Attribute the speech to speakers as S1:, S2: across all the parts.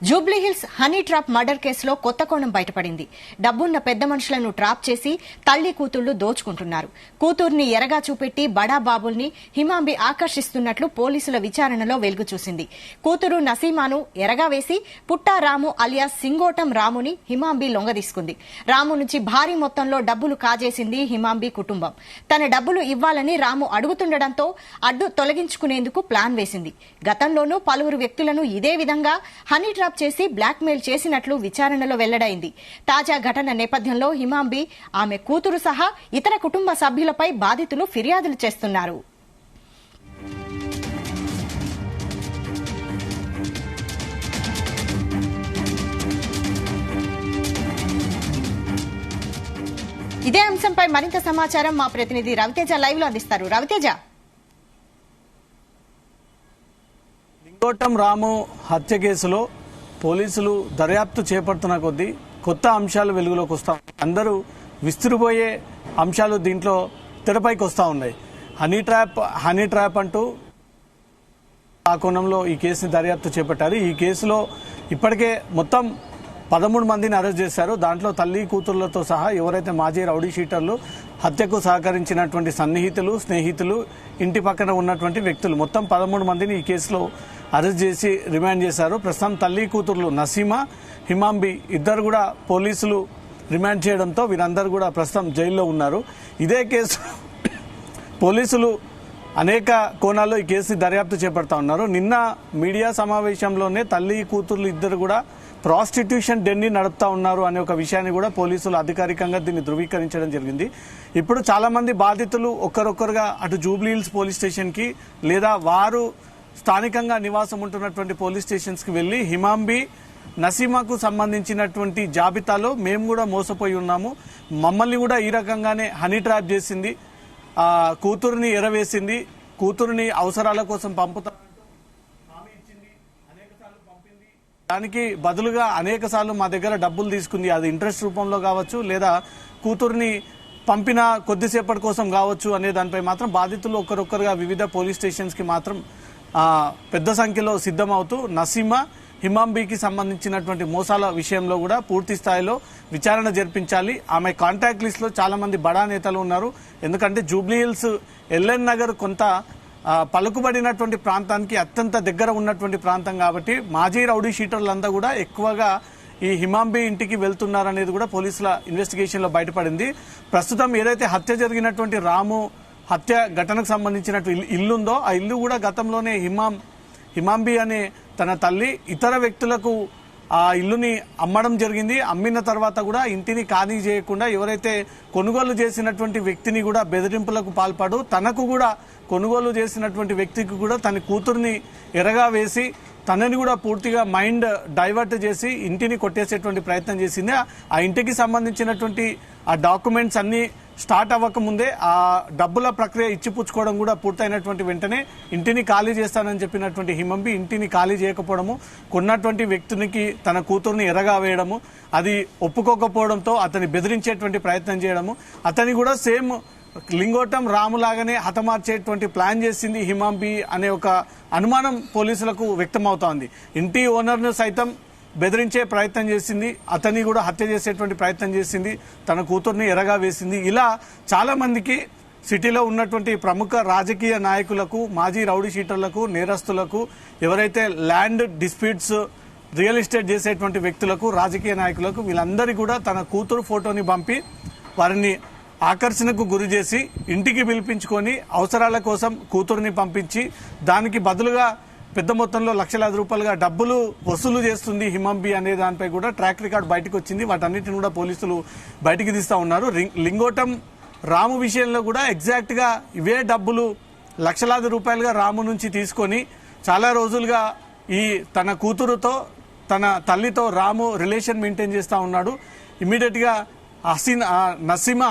S1: Jubilee Hills honey trap murder కేసులో కొత్త కోణం బయటపడింది. డబ్బున్న పెద్ద మనుషులను ట్రాప్ చేసి తల్లి కూతుళ్లు దోచుకుంటున్నారు. కూతుర్ని ఎరగా చూపెట్టి బడా బాబుల్ని హిమాంబి ఆకర్షిస్తున్నట్లు పోలీసుల విచారణలో వెలుగు చూసింది. కూతురు నసీమాను ఎరగా వేసి పుట్టా రాము అలియాస్ సింగోటం రాముని హిమాంబి లొంగదీసుకుంది. రాము నుంచి భారీ మొత్తంలో డబ్బులు కాజేసింది హిమాంబి కుటుంబం. తన డబ్బులు ఇవ్వాలని రాము అడుగుతుండటంతో అడ్డు తొలగించుకునేందుకు ప్లాన్ వేసింది. గతంలోనూ పలువురు వ్యక్తులను ఇదే విధంగా హనీ ట్రాప్ చేసి బ్లాక్ మెయిల్ చేసినట్లు విచారణలో వెల్లడైంది. తాజా ఘటన నేపథ్యంలో హిమాంబి, ఆమె కూతురు సహా ఇతర కుటుంబ సభ్యులపై బాధితులు ఫిర్యాదులు చేస్తున్నారు. ఇదే అంశంపై మరింత సమాచారం మా ప్రతినిధి రవితేజ లైవ్ లో అందిస్తారు. రవితేజ,
S2: సింగోటం రాము హత్య కేసులో పోలీసులు దర్యాప్తు చేపడుతున్న కొద్దీ కొత్త అంశాలు వెలుగులోకి వస్తా అందరూ విస్తుపోయే అంశాలు దీంట్లో తెరపైకి వస్తూ ఉన్నాయి. హనీ ట్రాప్ అంటూ ఆ కోణంలో ఈ కేసుని దర్యాప్తు చేపట్టారు. ఈ కేసులో ఇప్పటికే మొత్తం 13 మందిని అరెస్ట్ చేశారు. దాంట్లో తల్లి కూతుర్లతో సహా ఎవరైతే మాజీ రౌడీ షీటర్లు, హత్యకు సహకరించినటువంటి సన్నిహితులు, స్నేహితులు, ఇంటి పక్కన ఉన్నటువంటి వ్యక్తులు మొత్తం 13 మందిని ఈ కేసులో అరెస్ట్ చేసి రిమాండ్ చేశారు. ప్రస్తుతం తల్లి కూతుర్లు నసీమా, హిమాంబి ఇద్దరు కూడా పోలీసులు రిమాండ్ చేయడంతో వీరందరూ కూడా ప్రస్తుతం జైల్లో ఉన్నారు. ఇదే కేసు పోలీసులు అనేక కోణాల్లో ఈ కేసుని దర్యాప్తు చేపడతా ఉన్నారు. నిన్న మీడియా సమావేశంలోనే తల్లి కూతుర్లు ఇద్దరు కూడా ప్రాస్టిట్యూషన్ డెన్ని నడుపుతా ఉన్నారు అనే ఒక విషయాన్ని కూడా పోలీసులు అధికారికంగా దీన్ని ధృవీకరించడం జరిగింది. ఇప్పుడు చాలా మంది బాధితులు ఒక్కరొక్కరుగా అటు జూబ్లీహిల్స్ పోలీస్ స్టేషన్ కి లేదా వారు స్థానికంగా నివాసం ఉంటున్నటువంటి పోలీస్ స్టేషన్స్ కి వెళ్లి హిమాంబి, నసీమాకు సంబంధించినటువంటి జాబితాలో మేము కూడా మోసపోయి ఉన్నాము, మమ్మల్ని కూడా ఈ రకంగానే హనీ ట్రాప్ చేసింది, కూతురుని ఎరవేసింది, కూతురుని అవసరాల కోసం పంపుతారంటూ హామీ ఇచ్చింది, అనేక సార్లు పంపింది, దానికి బదులుగా అనేక సార్లు మా దగ్గర డబ్బులు తీసుకుంది, అది ఇంట్రెస్ట్ రూపంలో కావచ్చు లేదా కూతురుని పంపిన కొద్దిసేపటి కోసం కావచ్చు అనే దానిపై మాత్రం బాధితులు ఒక్కరొక్కరుగా వివిధ పోలీస్ స్టేషన్స్ కి మాత్రం పెద్ద సంఖ్యలో సిద్ధమవుతూ నసీమా, హిమాంబికి సంబంధించినటువంటి మోసాల విషయంలో కూడా పూర్తి స్థాయిలో విచారణ జరిపించాలి. ఆమె కాంటాక్ట్ లిస్ట్ లో చాలా మంది బడా నేతలు ఉన్నారు. ఎందుకంటే జూబ్లీహిల్స్ ఎల్ఎన్ నగర్ కొంత పలుకుబడినటువంటి ప్రాంతానికి అత్యంత దగ్గర ఉన్నటువంటి ప్రాంతం కాబట్టి మాజీ రౌడీ షీటర్లంతా కూడా ఎక్కువగా ఈ హిమాంబి ఇంటికి వెళ్తున్నారనేది కూడా పోలీసుల ఇన్వెస్టిగేషన్ లో బయటపడింది. ప్రస్తుతం ఏదైతే హత్య జరిగినటువంటి రాము హత్య ఘటనకు సంబంధించినటువంటి ఇల్లుందో ఆ ఇల్లు కూడా గతంలోనే హిమాంబి అనే తన తల్లి ఇతర వ్యక్తులకు ఆ ఇల్లుని అమ్మడం జరిగింది. అమ్మిన తర్వాత కూడా ఇంటిని ఖాళీ చేయకుండా ఎవరైతే కొనుగోలు చేసినటువంటి వ్యక్తిని కూడా బెదిరింపులకు పాల్పడు, తనకు కూడా కొనుగోలు చేసినటువంటి వ్యక్తికి కూడా తన కూతుర్ని ఎరగా వేసి తనని కూడా పూర్తిగా మైండ్ డైవర్ట్ చేసి ఇంటిని కొట్టేసేటువంటి ప్రయత్నం చేసింది. ఆ ఇంటికి సంబంధించినటువంటి ఆ డాక్యుమెంట్స్ అన్ని స్టార్ట్ అవ్వకముందే ఆ డబ్బుల ప్రక్రియ ఇచ్చిపుచ్చుకోవడం కూడా పూర్తయినటువంటి వెంటనే ఇంటిని ఖాళీ చేస్తానని చెప్పినటువంటి హిమంబి ఇంటిని ఖాళీ చేయకపోవడము, కొన్నటువంటి వ్యక్తునికి తన కూతుర్ని ఎరగా వేయడము, అది ఒప్పుకోకపోవడంతో అతన్ని బెదిరించేటువంటి ప్రయత్నం చేయడము, అతని కూడా సేమ్ లింగోటం రాములాగానే హతమార్చేటువంటి ప్లాన్ చేసింది హిమాంబి అనే ఒక అనుమానం పోలీసులకు వ్యక్తమవుతోంది. ఇంటి ఓనర్ను సైతం బెదిరించే ప్రయత్నం చేసింది, అతన్ని కూడా హత్య చేసేటువంటి ప్రయత్నం చేసింది, తన కూతుర్ని ఎరగా వేసింది. ఇలా చాలా మందికి సిటీలో ఉన్నటువంటి ప్రముఖ రాజకీయ నాయకులకు, మాజీ రౌడీ షీటర్లకు, నేరస్తులకు, ఎవరైతే ల్యాండ్ డిస్ప్యూట్స్ రియల్ ఎస్టేట్ చేసేటువంటి వ్యక్తులకు, రాజకీయ నాయకులకు వీళ్ళందరికీ కూడా తన కూతురు ఫోటోని పంపి వారిని ఆకర్షణకు గురి చేసి ఇంటికి పిలిపించుకొని అవసరాల కోసం కూతురుని పంపించి దానికి బదులుగా పెద్ద మొత్తంలో లక్షలాది రూపాయలుగా డబ్బులు వసూలు చేస్తుంది హిమాంబి అనే దానిపై కూడా ట్రాక్ రికార్డ్ బయటకు వచ్చింది. వాటన్నిటిని కూడా పోలీసులు బయటికి తీస్తా ఉన్నారు. లింగోటం రాము విషయంలో కూడా ఎగ్జాక్ట్ గా ఇవే డబ్బులు లక్షలాది రూపాయలుగా రాము నుంచి తీసుకొని చాలా రోజులుగా ఈ తన కూతురుతో తన తల్లితో రాము రిలేషన్ మెయింటైన్ చేస్తా ఉన్నాడు. ఇమీడియట్ గా నసీమా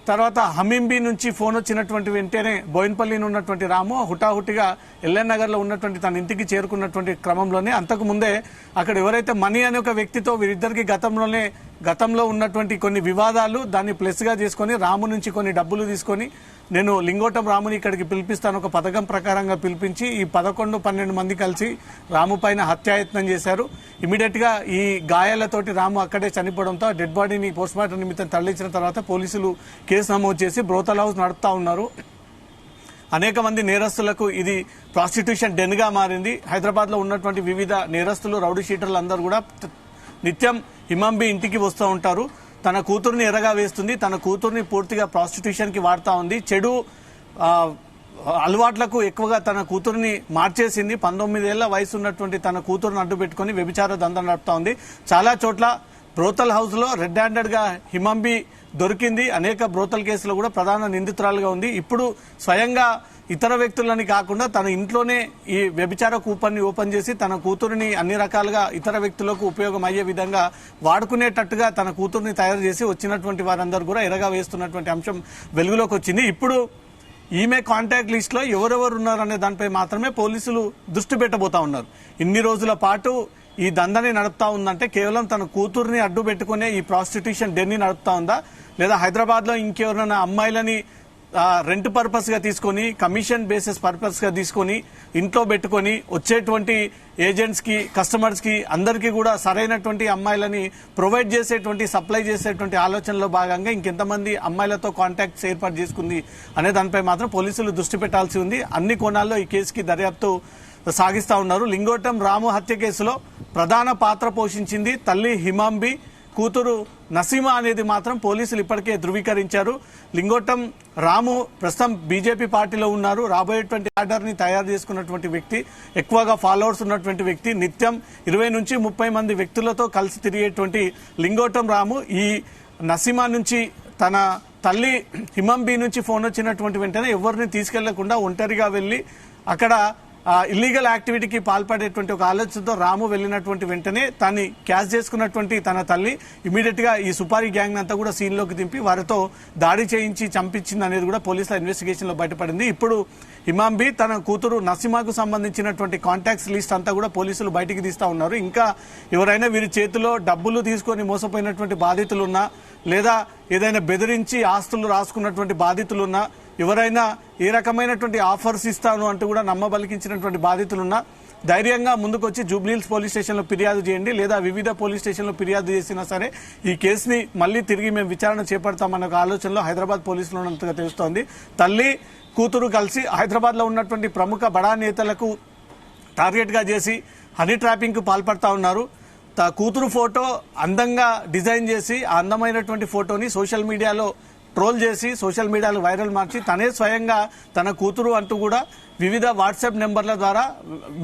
S2: తర్వాత హమీంబి నుంచి ఫోన్ వచ్చినటువంటి వెంటనే బోయిన్పల్లిని ఉన్నటువంటి రాము హుటాహుటిగా ఎల్ఎన్ నగర్ లో ఉన్నటువంటి తన ఇంటికి చేరుకున్నటువంటి క్రమంలోనే అంతకు ముందే అక్కడ ఎవరైతే మనీ అనే ఒక వ్యక్తితో వీరిద్దరికి గతంలోనే గతంలో ఉన్నటువంటి కొన్ని వివాదాలు దాన్ని ప్లస్గా చేసుకొని రాము నుంచి కొన్ని డబ్బులు తీసుకొని నేను లింగోటం రాముని ఇక్కడికి పిలిపిస్తాను ఒక పథకం ప్రకారంగా పిలిపించి ఈ 11-12 మంది కలిసి రాము పైన హత్యాయత్నం చేశారు. ఇమీడియట్గా ఈ గాయాలతోటి రాము అక్కడే చనిపోవడంతో డెడ్ బాడీని పోస్ట్మార్టం నిమిత్తం తరలించిన తర్వాత పోలీసులు కేసు నమోదు చేసి బ్రోతల్ హౌస్ నడుపుతా ఉన్నారు. అనేక మంది నేరస్తులకు ఇది ప్రాస్టిట్యూషన్ డెన్ గా మారింది. హైదరాబాద్ లో ఉన్నటువంటి వివిధ నేరస్తులు రౌడీ షీటర్లు అందరూ కూడా నిత్యం హిమాంబి ఇంటికి వస్తూ ఉంటారు. తన కూతుర్ని ఎరగా వేస్తుంది, తన కూతుర్ని పూర్తిగా ప్రాస్టిట్యూషన్ కి వాడుతా ఉంది. చెడు అలవాట్లకు ఎక్కువగా తన కూతుర్ని మార్చేసింది. 19 ఏళ్ల వయసు ఉన్నటువంటి తన కూతురుని అడ్డు పెట్టుకుని వ్యభిచార దందా నడుపుతా ఉంది. చాలా చోట్ల బ్రోతల్ హౌస్ లో రెడ్ హ్యాండెడ్ గా హిమాంబి దొరికింది. అనేక బ్రోతల్ కేసులో కూడా ప్రధాన నిందితురాలుగా ఉంది. ఇప్పుడు స్వయంగా ఇతర వ్యక్తులని కాకుండా తన ఇంట్లోనే ఈ వ్యభిచార కూపన్ని ఓపెన్ చేసి తన కూతురిని అన్ని రకాలుగా ఇతర వ్యక్తులకు ఉపయోగం అయ్యే విధంగా వాడుకునేటట్టుగా తన కూతుర్ని తయారు చేసి వచ్చినటువంటి వారందరూ కూడా ఎరగా వేస్తున్నటువంటి అంశం వెలుగులోకి వచ్చింది. ఇప్పుడు ఈమె కాంటాక్ట్ లిస్ట్ లో ఎవరెవరు ఉన్నారనే దానిపై మాత్రమే పోలీసులు దృష్టి పెట్టబోతా ఉన్నారు. ఇన్ని రోజుల పాటు ఈ దందని నడుపుతా ఉందంటే కేవలం తన కూతుర్ని అడ్డు పెట్టుకునే ఈ ప్రాస్టిట్యూషన్ డెన్ని నడుపుతా ఉందా, లేదా హైదరాబాద్ లో ఇంకెవరైనా అమ్మాయిలని రెంట్ పర్పస్ గా తీసుకొని కమిషన్ బేసిస్ పర్పస్ గా తీసుకొని ఇంట్లో పెట్టుకొని వచ్చేటువంటి ఏజెంట్స్ కి కస్టమర్స్ కి అందరికీ కూడా సరైనటువంటి అమ్మాయిలని ప్రొవైడ్ చేసేటువంటి సప్లై చేసేటువంటి ఆలోచనలో భాగంగా ఇంకెంతమంది అమ్మాయిలతో కాంటాక్ట్స్ ఏర్పాటు చేసుకుంది అనే దానిపై మాత్రం పోలీసులు దృష్టి పెట్టాల్సి ఉంది. అన్ని కోణాల్లో ఈ కేసుకి దర్యాప్తు సాగిస్తా ఉన్నారు. లింగోటం రాము హత్య కేసులో ప్రధాన పాత్ర పోషించింది తల్లి హిమాంబి, కూతురు నసీమా అనేది మాత్రం పోలీసులు ఇప్పటికే ధృవీకరించారు. లింగోటం రాము ప్రస్తుతం బీజేపీ పార్టీలో ఉన్నారు. రాబోయేటువంటి ఆర్డర్ ని తయారు చేసుకున్నటువంటి వ్యక్తి, ఎక్కువగా ఫాలోవర్స్ ఉన్నటువంటి వ్యక్తి, నిత్యం 20 నుంచి 30 మంది వ్యక్తులతో కలిసి తిరిగేటువంటి లింగోటం రాము ఈ నసీమా నుంచి తన తల్లి హిమాంబి నుంచి ఫోన్ వచ్చినటువంటి వెంటనే ఎవరిని తీసుకెళ్లకుండా ఒంటరిగా వెళ్లి అక్కడ ఇల్లీగల్ యాక్టివిటీకి పాల్పడేటువంటి ఒక ఆలోచనతో రాము వెళ్లినటువంటి వెంటనే తన్ని క్యాష్ చేసుకున్నటువంటి తన తల్లి ఇమీడియట్ గా ఈ సుపారీ గ్యాంగ్ అంతా కూడా సీన్ లోకి దింపి వారితో దాడి చేయించి చంపించింది అనేది కూడా పోలీసుల ఇన్వెస్టిగేషన్ లో బయటపడింది. ఇప్పుడు హిమాంబి తన కూతురు నసీమాకు సంబంధించినటువంటి కాంటాక్ట్స్ లిస్ట్ అంతా కూడా పోలీసులు బయటికి తీస్తా ఉన్నారు. ఇంకా ఎవరైనా వీరి చేతిలో డబ్బులు తీసుకొని మోసపోయినటువంటి బాధితులున్నా, లేదా ఏదైనా బెదిరించి ఆస్తులు రాసుకున్నటువంటి బాధితులున్నా, ఎవరైనా ఏ రకమైనటువంటి ఆఫర్స్ ఇస్తాను అంటూ కూడా నమ్మబలికించినటువంటి బాధితులున్నా ధైర్యంగా ముందుకొచ్చి జూబ్లీహిల్స్ పోలీస్ స్టేషన్లో ఫిర్యాదు చేయండి, లేదా వివిధ పోలీస్ స్టేషన్లో ఫిర్యాదు చేసినా సరే ఈ కేసుని మళ్లీ తిరిగి మేము విచారణ చేపడతామన్న ఆలోచనలో హైదరాబాద్ పోలీసులు ఉన్నట్టుగా తెలుస్తోంది. తల్లి కూతురు కలిసి హైదరాబాద్ లో ఉన్నటువంటి ప్రముఖ బడా నేతలకు టార్గెట్ గా చేసి హనీ ట్రాపింగ్ కు పాల్పడతా ఉన్నారు. కూతురు ఫోటో అందంగా డిజైన్ చేసి ఆ అందమైనటువంటి ఫోటోని సోషల్ మీడియాలో ట్రోల్ చేసి సోషల్ మీడియాలో వైరల్ మార్చి తనే స్వయంగా తన కూతురు అంటూ కూడా వివిధ వాట్సాప్ నెంబర్ల ద్వారా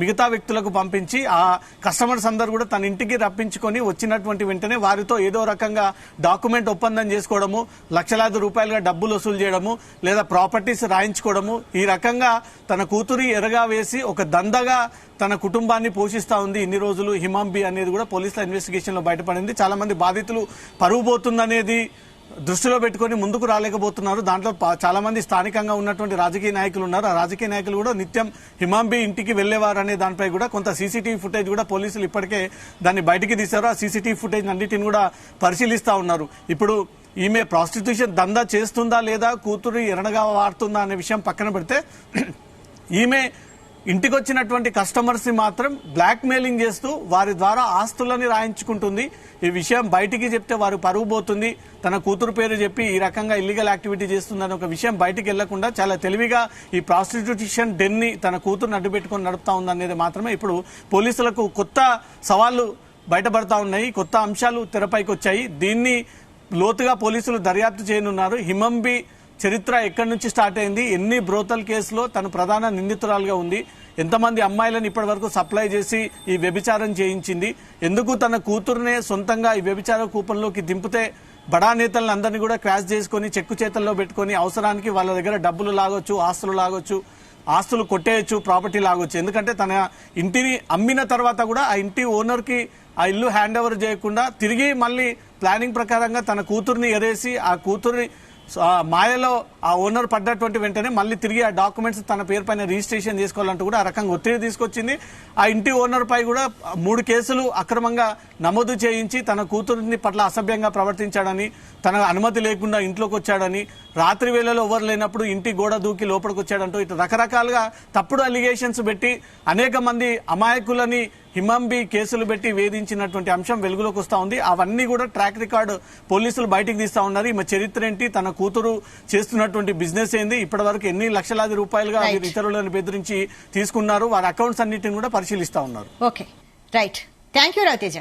S2: మిగతా వ్యక్తులకు పంపించి ఆ కస్టమర్స్ అందరూ కూడా తన ఇంటికి రప్పించుకొని వచ్చినటువంటి వెంటనే వారితో ఏదో రకంగా డాక్యుమెంట్ ఒప్పందం చేసుకోవడము, లక్షలాది రూపాయలుగా డబ్బులు వసూలు చేయడము, లేదా ప్రాపర్టీస్ రాయించుకోవడము, ఈ రకంగా తన కూతురి ఎరగా వేసి ఒక దందగా తన కుటుంబాన్ని పోషిస్తా ఉంది ఇన్ని రోజులు హిమాంబి అనేది కూడా పోలీసుల ఇన్వెస్టిగేషన్ లో బయటపడింది. చాలా మంది బాధితులు పరువు పోతుందనేది దృష్టిలో పెట్టుకుని ముందుకు రాలేకపోతున్నారు. దాంట్లో చాలా మంది స్థానికంగా ఉన్నటువంటి రాజకీయ నాయకులు ఉన్నారు. ఆ రాజకీయ నాయకులు కూడా నిత్యం హిమాంబి ఇంటికి వెళ్లేవారనే దానిపై కూడా కొంత సీసీటీవీ ఫుటేజ్ కూడా పోలీసులు ఇప్పటికే దాన్ని బయటికి తీశారు. ఆ సీసీటీవీ ఫుటేజ్ అన్నిటిని కూడా పరిశీలిస్తా ఉన్నారు. ఇప్పుడు ఈమె ప్రాస్టిట్యూషన్ దందా చేస్తుందా లేదా కూతురు ఎరణగా వాడుతుందా అనే విషయం పక్కన పెడితే ఈమె ఇంటికి వచ్చినటువంటి కస్టమర్స్ ని మాత్రం బ్లాక్ మెయిలింగ్ చేస్తూ వారి ద్వారా ఆస్తులని రాయించుకుంటుంది. ఈ విషయం బయటికి చెప్తే వారు పరువు పోతుంది, తన కూతురు పేరు చెప్పి ఈ రకంగా ఇల్లీగల్ యాక్టివిటీ చేస్తుందని ఒక విషయం బయటికి వెళ్లకుండా చాలా తెలివిగా ఈ ప్రాస్టిట్యూషన్ డెన్ ని తన కూతురుని అడ్డుపెట్టుకుని నడుపుతా ఉందనేది మాత్రమే ఇప్పుడు పోలీసులకు కొత్త సవాళ్లు బయటపడతా ఉన్నాయి, కొత్త అంశాలు తెరపైకి వచ్చాయి. దీన్ని లోతుగా పోలీసులు దర్యాప్తు చేయనున్నారు. హిమాంబి చరిత్ర ఎక్కడి నుంచి స్టార్ట్ అయింది, ఎన్ని బ్రోతల్ కేసులో తను ప్రధాన నిందితురాలుగా ఉంది, ఎంతమంది అమ్మాయిలను ఇప్పటి వరకు సప్లై చేసి ఈ వ్యభిచారం చేయించింది, ఎందుకు తన కూతురునే సొంతంగా ఈ వ్యభిచార కూపంలోకి దింపితే బడా నేతలను అందరినీ కూడా క్రాష్ చేసుకుని చెక్కు చేతల్లో పెట్టుకుని అవసరానికి వాళ్ళ దగ్గర డబ్బులు లాగొచ్చు, ఆస్తులు లాగొచ్చు, ఆస్తులు కొట్టేయచ్చు, ప్రాపర్టీ లాగొచ్చు. ఎందుకంటే తన ఇంటిని అమ్మిన తర్వాత కూడా ఆ ఇంటి ఓనర్ కి ఆ ఇల్లు హ్యాండ్ ఓవర్ చేయకుండా తిరిగి మళ్ళీ ప్లానింగ్ ప్రకారంగా తన కూతుర్ని ఎరేసి ఆ కూతుర్ని మాయలో ఆ ఓనర్ పడ్డటువంటి వెంటనే మళ్ళీ తిరిగి ఆ డాక్యుమెంట్స్ తన పేరు పైన రిజిస్ట్రేషన్ చేసుకోవాలంటూ కూడా ఆ రకంగా ఒత్తిడి తీసుకొచ్చింది. ఆ ఇంటి ఓనర్ పై కూడా 3 కేసులు అక్రమంగా నమోదు చేయించి తన కూతురిని పట్ల అసభ్యంగా ప్రవర్తించాడని, తన అనుమతి లేకుండా ఇంట్లోకి వచ్చాడని, రాత్రి వేళలో ఎవరు లేనప్పుడు ఇంటి గోడ దూకి లోపలికి వచ్చాడంటూ ఇటు రకరకాలుగా తప్పుడు అలిగేషన్స్ పెట్టి అనేక మంది అమాయకులని హిమంబి కేసులు పెట్టి వేధించినటువంటి అంశం వెలుగులోకి వస్తా ఉంది. అవన్నీ కూడా ట్రాక్ రికార్డు పోలీసులు బయటికి తీస్తా ఉన్నారు. ఈమె చరిత్ర ఏంటి, తన కూతురు చేస్తున్నటువంటి బిజినెస్ ఏంది, ఇప్పటి వరకు ఎన్ని లక్షలాది రూపాయలుగా వీరు ఇతరులను బెదిరించి తీసుకున్నారు, వారి అకౌంట్స్ అన్నింటిని కూడా పరిశీలిస్తా ఉన్నారు.
S1: Okay, right. Thank you Raviteja.